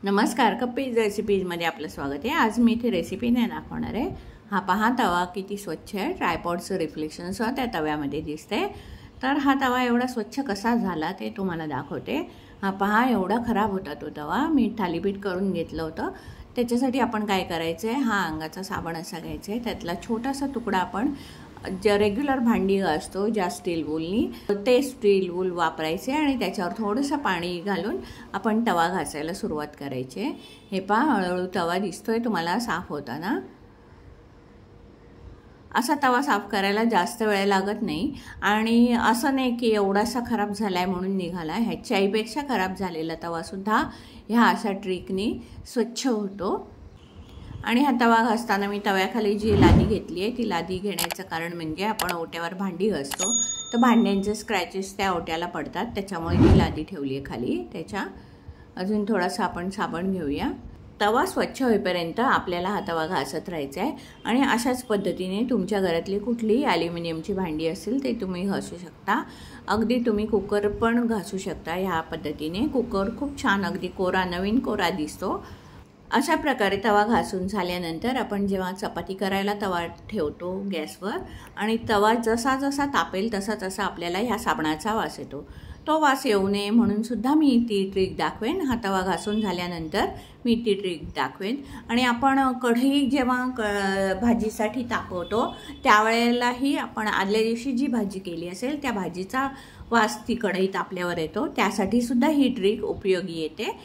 नमस्कार, कप्पीज रेसिपीजमध्ये आपलं स्वागत आहे। आज मी इथे रेसिपी नाही दाखवणार आहे। हा पहा तवा किती स्वच्छ आहे। ट्रायपॉडचं रिफ्लेक्शन सुद्धा त्या तव्यामध्ये दिसते। तर हा तवा एवढा स्वच्छ कसा झाला ते तुम्हाला दाखवते। हा पहा एवढा खराब होता तो तवा। मी थालीपीठ करून घेतलं होतं। त्याच्यासाठी आपण काय करायचं आहे, हा अंगाचा साबण असा घ्यायचा आहे। त्यातला छोटासा तुकडा आपण जे रेग्युलर भांडी घासतो ज्या स्टील वूलनी ते स्टील वूल वापरायचे आणि त्याच्यावर थोडंसं पाणी घालून आपण तवा घासायला सुरुवात करायची। हे पहा हळूहळू तवा दिसतोय तुम्हाला साफ होताना। असा तवा साफ करायला जास्त वेळ लागत नाही आणि असं नाही की एवढासा खराब झालाय म्हणून निघाला। ह्याच्यापेक्षा खराब झालेला तवा सुद्धा ह्या अशा ट्रिकनी स्वच्छ होतो। आणि हा तवा घासताना मी तव्याखाली जी लादी घेतली आहे ती लादी घेण्याचं कारण म्हणजे आपण ओट्यावर भांडी घासतो तर भांड्यांचे स्क्रॅचेस त्या ओट्याला पडतात, त्याच्यामुळे ही लादी ठेवली आहे खाली। त्याच्या अजून थोडासा आपण साबण घेऊया। तवा स्वच्छ होईपर्यंत आपल्याला हा तवा घासत राहायचा आहे आणि अशाच पद्धतीने तुमच्या घरातली कुठलीही ॲल्युमिनियमची भांडी असेल ते तुम्ही घासू शकता। अगदी तुम्ही कुकर पण घासू शकता ह्या पद्धतीने। कुकर खूप छान अगदी कोरा नवीन कोरा दिसतो। अशा प्रकारे तवा घासून झाल्यानंतर आपण जेव्हा चपाती करायला तवा ठेवतो गॅसवर आणि तवा जसा जसा तापेल तसा तसा आपल्याला ह्या साबणाचा वास येतो। तो वास येऊ नये म्हणून सुद्धा मी ती ट्रिक दाखवेन। हा तवा घासून झाल्यानंतर मी ती ट्रिक दाखवेन। आणि आपण कढई जेव्हा भाजीसाठी तापवतो त्यावेळेलाही आपण आदल्या दिवशी जी भाजी केली असेल त्या भाजीचा वास ती कढई तापल्यावर येतो, त्यासाठी सुद्धा ही ट्रिक उपयोगी येते।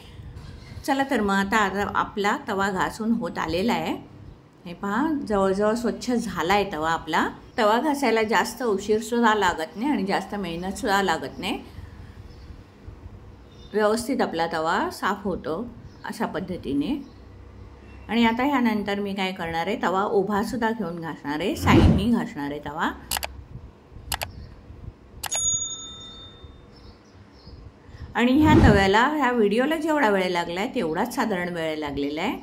चला तर मग आता आपला तवा घासून होत आलेला आहे। हे पहा जवळजवळ स्वच्छ झाला आहे तवा आपला। तवा घासायला जास्त उशीरसुद्धा लागत नाही आणि जास्त मेहनतसुद्धा लागत नाही। व्यवस्थित आपला तवा साफ होतो अशा पद्धतीने। आणि आता ह्यानंतर मी काय करणार आहे, तवा उभासुद्धा घेऊन घासणार आहे, साईडनी घासणार आहे तवा। आणि ह्या तव्याला ह्या व्हिडिओला जेवढा वेळ लागला आहे तेवढाच साधारण वेळ लागलेला आहे,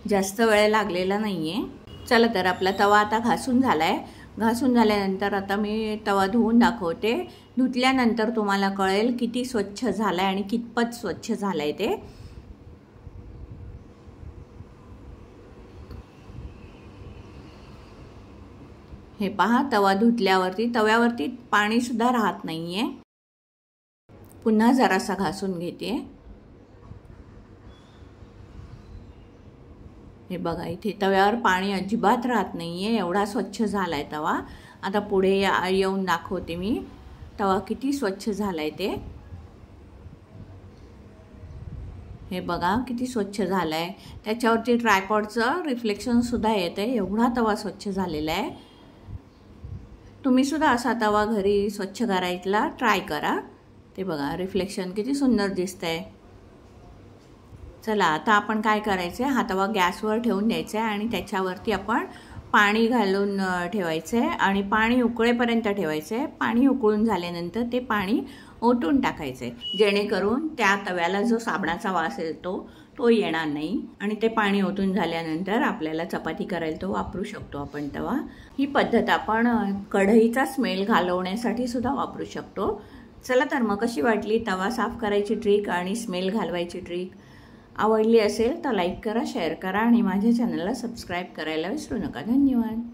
जास्त वेळ लागलेला नाही आहे। चला तर आपला तवा आता घासून झाला आहे। घासून झाल्यानंतर आता मी तवा धुवून दाखवते। धुतल्यानंतर तुम्हाला कळेल किती स्वच्छ झाला आहे आणि कितपत स्वच्छ झाला आहे ते। हे पहा तवा धुतल्यावरती तव्यावरती पाणीसुद्धा राहत नाही आहे। पुन्हा जरासा घासून घेते। हे बघा इथे तव्यावर पाणी अजिबात राहत नाहीये, एवढा स्वच्छ झालाय तवा। आता पुढे येऊन दाखवते मी तवा किती स्वच्छ झालाय ते। हे बघा किती स्वच्छ झालाय। त्याच्यावरती ट्रायपॉडचं रिफ्लेक्शन सुद्धा येते, एवढा तवा स्वच्छ झालेला आहे। तुम्ही सुद्धा असा तवा घरी स्वच्छ करायला ट्राय करा। ते बघा रिफ्लेक्शन किती सुंदर दिसतंय। चला आता आपण काय करायचं आहे, हा तवा गॅसवर ठेवून द्यायचा आहे आणि त्याच्यावरती आपण पाणी घालून ठेवायचं आहे आणि पाणी उकळेपर्यंत ठेवायचं आहे। पाणी उकळून झाल्यानंतर ते पाणी ओतून टाकायचं आहे, जेणेकरून त्या तव्याला जो साबणाचा वास येतो तो येणार नाही। आणि ते पाणी ओतून झाल्यानंतर आपल्याला चपाती करायला तो वापरू शकतो आपण तवा। ही पद्धत आपण कढईचा स्मेल घालवण्यासाठी सुद्धा वापरू शकतो। चला तर मग कशी वाटली तवा साफ करायची ट्रिक आणि स्मेल घालवायची ट्रिक? आवडली असेल तर लाईक करा, शेअर करा आणि माझ्या चॅनलला सबस्क्राईब करायला विसरू नका। धन्यवाद।